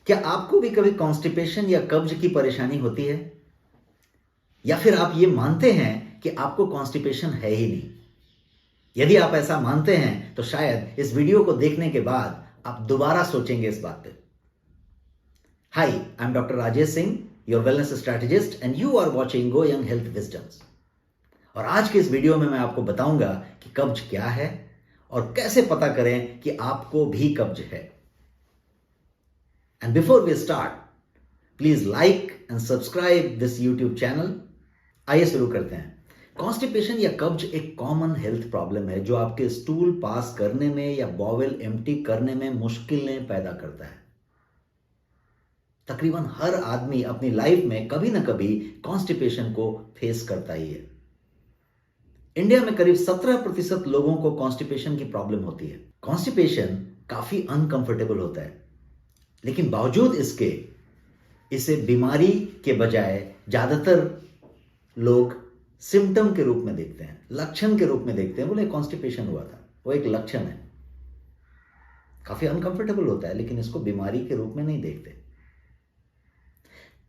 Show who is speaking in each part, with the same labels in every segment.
Speaker 1: क्या आपको भी कभी कॉन्स्टिपेशन या कब्ज की परेशानी होती है? या फिर आप ये मानते हैं कि आपको कॉन्स्टिपेशन है ही नहीं? यदि आप ऐसा मानते हैं तो शायद इस वीडियो को देखने के बाद आप दोबारा सोचेंगे इस बात पे। Hi, I am doctor Rajesh Singh, your wellness strategist, and you are watching go young health wisdoms. और आज के इस वीडियो में मैं आपको बताऊंगा कि कब्ज क्या है और कैसे पता करें कि आपको भी कब्ज है। And before we start, please like and subscribe this YouTube channel. आइए शुरू करते हैं। कॉन्स्टिपेशन या कब्ज एक कॉमन हेल्थ प्रॉब्लम है जो आपके स्टूल पास करने में या बॉवेल एम्प्टी करने में मुश्किलें पैदा करता है। तकरीबन हर आदमी अपनी लाइफ में कभी ना कभी कॉन्स्टिपेशन को फेस करता ही है। इंडिया में करीब 17% लोगों को कॉन्स्टिपेशन की प्रॉब्लम होती है। कॉन्स्टिपेशन काफी अनकंफर्टेबल होता है, लेकिन बावजूद इसके इसे बीमारी के बजाय ज्यादातर लोग सिम्टम के रूप में देखते हैं, लक्षण के रूप में देखते हैं। बोले कॉन्स्टिपेशन हुआ था, वो एक लक्षण है, काफी अनकंफर्टेबल होता है, लेकिन इसको बीमारी के रूप में नहीं देखते।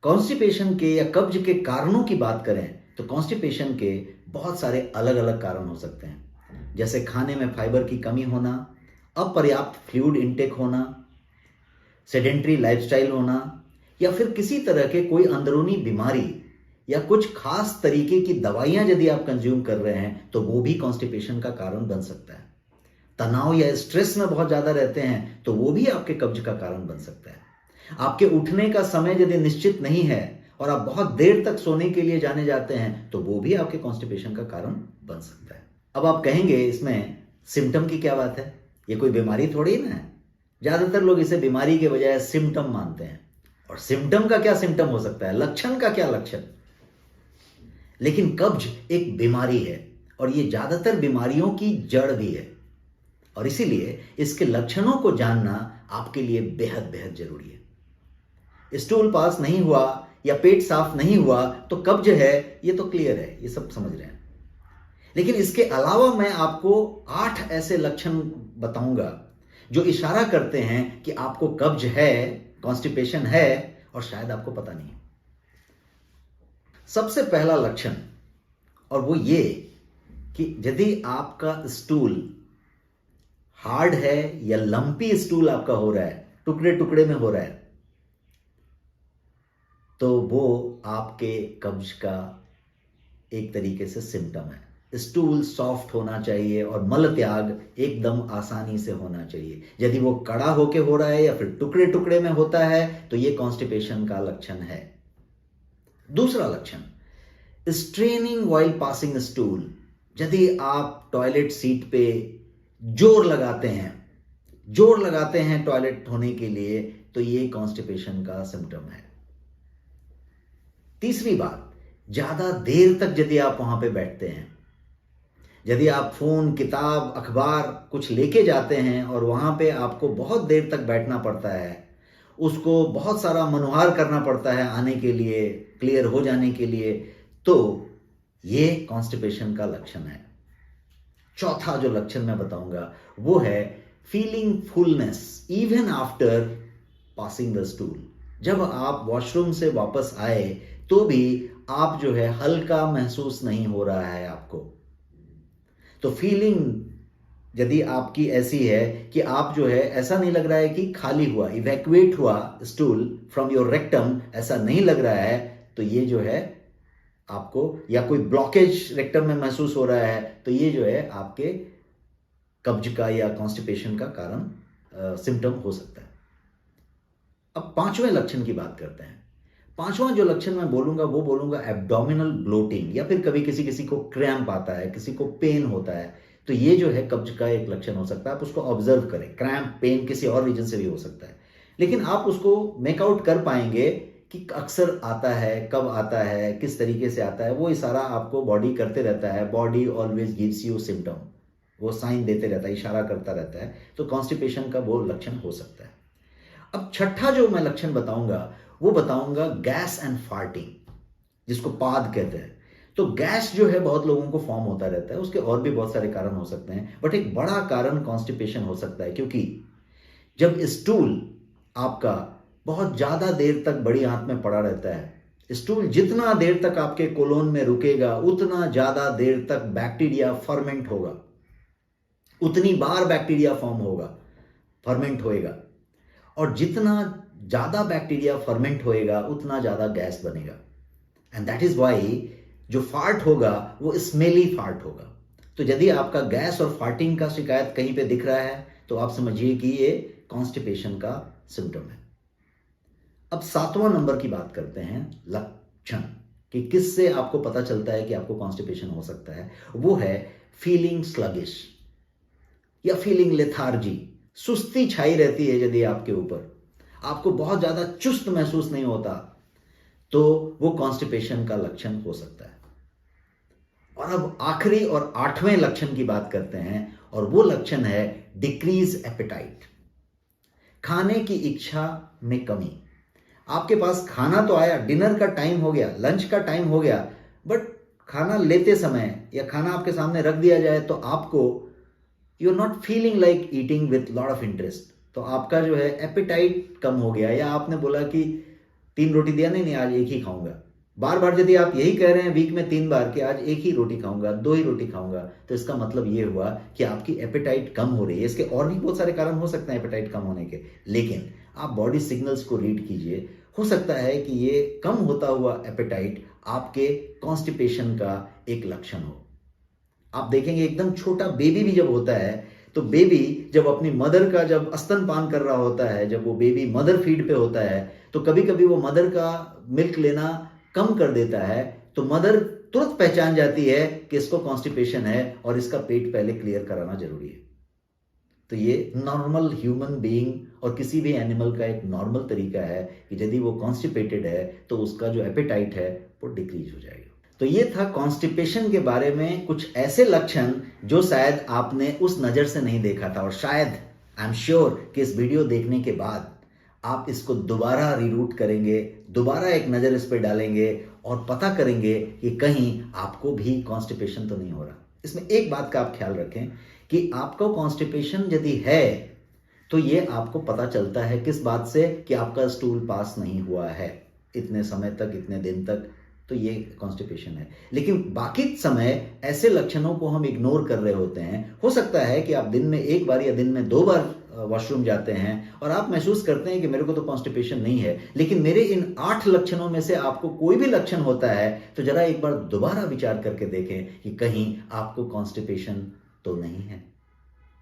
Speaker 1: कॉन्स्टिपेशन के या कब्ज के कारणों की बात करें तो कॉन्स्टिपेशन के बहुत सारे अलग अलग कारण हो सकते हैं, जैसे खाने में फाइबर की कमी होना, अपर्याप्त फ्लूइड इनटेक होना, सेडेंटरी लाइफस्टाइल होना, या फिर किसी तरह के कोई अंदरूनी बीमारी या कुछ खास तरीके की दवाइयां यदि आप कंज्यूम कर रहे हैं तो वो भी कॉन्स्टिपेशन का कारण बन सकता है। तनाव या स्ट्रेस में बहुत ज्यादा रहते हैं तो वो भी आपके कब्ज का कारण बन सकता है। आपके उठने का समय यदि निश्चित नहीं है और आप बहुत देर तक सोने के लिए जाने जाते हैं तो वो भी आपके कॉन्स्टिपेशन का कारण बन सकता है। अब आप कहेंगे इसमें सिम्टम की क्या बात है, ये कोई बीमारी थोड़ी ना है। ज्यादातर लोग इसे बीमारी के बजाय सिम्टम मानते हैं। और सिम्टम का क्या सिम्टम हो सकता है, लक्षण का क्या लक्षण। लेकिन कब्ज एक बीमारी है और ये ज्यादातर बीमारियों की जड़ भी है, और इसीलिए इसके लक्षणों को जानना आपके लिए बेहद बेहद जरूरी है। स्टूल पास नहीं हुआ या पेट साफ नहीं हुआ तो कब्ज है, ये तो क्लियर है, ये सब समझ रहे हैं। लेकिन इसके अलावा मैं आपको 8 ऐसे लक्षण बताऊंगा जो इशारा करते हैं कि आपको कब्ज है, कॉन्स्टिपेशन है, और शायद आपको पता नहीं है। सबसे पहला लक्षण, और वो ये कि यदि आपका स्टूल हार्ड है या लंपी स्टूल आपका हो रहा है, टुकड़े टुकड़े में हो रहा है, तो वो आपके कब्ज का एक तरीके से सिम्टम है। स्टूल सॉफ्ट होना चाहिए और मल त्याग एकदम आसानी से होना चाहिए। यदि वो कड़ा होके हो रहा है या फिर टुकड़े टुकड़े में होता है तो ये कॉन्स्टिपेशन का लक्षण है। दूसरा लक्षण, स्ट्रेनिंग व्हाइल पासिंग स्टूल। यदि आप टॉयलेट सीट पे जोर लगाते हैं टॉयलेट होने के लिए तो ये कॉन्स्टिपेशन का सिम्टम है। तीसरी बात, ज्यादा देर तक यदि आप वहां पे बैठते हैं, यदि आप फोन, किताब, अखबार कुछ लेके जाते हैं और वहां पे आपको बहुत देर तक बैठना पड़ता है, उसको बहुत सारा मनुहार करना पड़ता है आने के लिए, क्लियर हो जाने के लिए, तो ये कॉन्स्टिपेशन का लक्षण है। चौथा जो लक्षण मैं बताऊंगा वो है feeling fullness even after passing the stool. जब आप वॉशरूम से वापस आए तो भी आप जो है हल्का महसूस नहीं हो रहा है आपको। तो फीलिंग यदि आपकी ऐसी है कि आप जो है ऐसा नहीं लग रहा है कि खाली हुआ, इवैक्यूएट हुआ स्टूल फ्रॉम योर रेक्टम, ऐसा नहीं लग रहा है, तो ये जो है आपको, या कोई ब्लॉकेज रेक्टम में महसूस हो रहा है, तो ये जो है आपके कब्ज का या कॉन्स्टिपेशन का कारण सिम्टम हो सकता है। अब 5वें लक्षण की बात करते हैं। 5वां जो लक्षण मैं बोलूंगा वो बोलूंगा एब्डोमिनल ब्लोटिंग, या फिर कभी किसी किसी को क्रैम्प आता है, किसी को पेन होता है, तो ये जो है कब्ज का एक लक्षण हो सकता है। आप उसको ऑब्जर्व करें। क्रैम्प, पेन किसी और रीजन से भी हो सकता है, लेकिन आप उसको मेकआउट कर पाएंगे कि अक्सर आता है, कब आता है, किस तरीके से आता है, वो इशारा आपको बॉडी करते रहता है। Body always gives you symptom, वो साइन देते रहता है, इशारा करता रहता है। तो कॉन्स्टिपेशन का वो लक्षण हो सकता है। अब छठा जो मैं लक्षण बताऊंगा वो बताऊंगा गैस एंड फार्टिंग, जिसको पाद कहते हैं। तो गैस जो है बहुत लोगों को फॉर्म होता रहता है, उसके और भी बहुत सारे कारण हो सकते हैं, बट एक बड़ा कारण कॉन्स्टिपेशन हो सकता है, क्योंकि जब स्टूल आपका बहुत ज़्यादा देर तक बड़ी आंत में पड़ा रहता है। स्टूल जितना देर तक आपके कोलोन में रुकेगा उतना ज़्यादा देर तक बैक्टीरिया फर्मेंट होगा, उतनी बार बैक्टीरिया फॉर्म होगा, फर्मेंट होएगा, और जितना ज़्यादा बैक्टीरिया फर्मेंट होएगा उतना ज़्यादा गैस बनेगा। एंड दैट इज़ वाई जो फार्ट होगा वो स्मेली फार्ट होगा। तो यदि आपका गैस और फार्टिंग का शिकायत कहीं पे दिख रहा है तो आप समझिए कि ये कॉन्स्टिपेशन का सिम्टम है। अब 7वां नंबर की बात करते हैं, लक्षण, कि किससे आपको पता चलता है कि आपको कॉन्स्टिपेशन हो सकता है। वो है फीलिंग स्लगिश या फीलिंग लेथार्जी। सुस्ती छाई रहती है यदि आपके ऊपर, आपको बहुत ज्यादा चुस्त महसूस नहीं होता, तो वो कॉन्स्टिपेशन का लक्षण हो सकता है। और अब आखिरी और 8वें लक्षण की बात करते हैं, और वो लक्षण है डिक्रीज एपेटाइट, खाने की इच्छा में कमी। आपके पास खाना तो आया, डिनर का टाइम हो गया, लंच का टाइम हो गया, बट खाना लेते समय या खाना आपके सामने रख दिया जाए तो आपको you are not feeling like eating with lot of interest. तो आपका जो है एपेटाइट कम हो गया, या आपने बोला कि 3 रोटी दिया, नहीं आज एक ही खाऊंगा। बार बार यदि आप यही कह रहे हैं वीक में 3 बार कि आज एक ही रोटी खाऊंगा, 2 ही रोटी खाऊंगा, तो इसका मतलब ये हुआ कि आपकी एपेटाइट कम हो रही है। इसके और भी बहुत सारे कारण हो सकते हैं एपेटाइट कम होने के, लेकिन आप बॉडी सिग्नल्स को रीड कीजिए। हो सकता है कि ये कम होता हुआ एपेटाइट आपके कॉन्स्टिपेशन का एक लक्षण हो। आप देखेंगे एकदम छोटा बेबी भी जब होता है, तो बेबी जब अपनी मदर का जब स्तनपान कर रहा होता है, जब वो बेबी मदर फीड पे होता है, तो कभी कभी वो मदर का मिल्क लेना कम कर देता है, तो मदर तुरंत पहचान जाती है कि इसको कॉन्स्टिपेशन है और इसका पेट पहले क्लियर कराना जरूरी है। तो ये नॉर्मल ह्यूमन बीइंग और किसी भी एनिमल का एक नॉर्मल तरीका है कि यदि वो कॉन्स्टिपेटेड है तो उसका जो एपेटाइट है वो डिक्रीज हो जाएगा। तो ये था कॉन्स्टिपेशन के बारे में कुछ ऐसे लक्षण जो शायद आपने उस नज़र से नहीं देखा था, और शायद आई एम श्योर कि इस वीडियो देखने के बाद आप इसको दोबारा रीरूट करेंगे, दोबारा एक नज़र इस पर डालेंगे और पता करेंगे कि कहीं आपको भी कॉन्स्टिपेशन तो नहीं हो रहा। इसमें एक बात का आप ख्याल रखें कि आपको कॉन्स्टिपेशन यदि है तो ये आपको पता चलता है किस बात से, कि आपका स्टूल पास नहीं हुआ है इतने समय तक, इतने दिन तक, तो ये कॉन्स्टिपेशन है। लेकिन बाकी समय ऐसे लक्षणों को हम इग्नोर कर रहे होते हैं। हो सकता है कि आप दिन में 1 बार या दिन में 2 बार वॉशरूम जाते हैं और आप महसूस करते हैं कि मेरे को तो कॉन्स्टिपेशन नहीं है, लेकिन मेरे इन 8 लक्षणों में से आपको कोई भी लक्षण होता है तो जरा एक बार दोबारा विचार करके देखें कि कहीं आपको कॉन्स्टिपेशन तो नहीं है।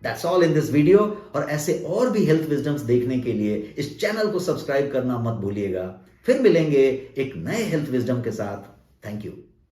Speaker 1: That's all in this video. और ऐसे और भी हेल्थ विजडम्स देखने के लिए इस चैनल को सब्सक्राइब करना मत भूलिएगा। फिर मिलेंगे एक नए हेल्थ विजडम के साथ। Thank you.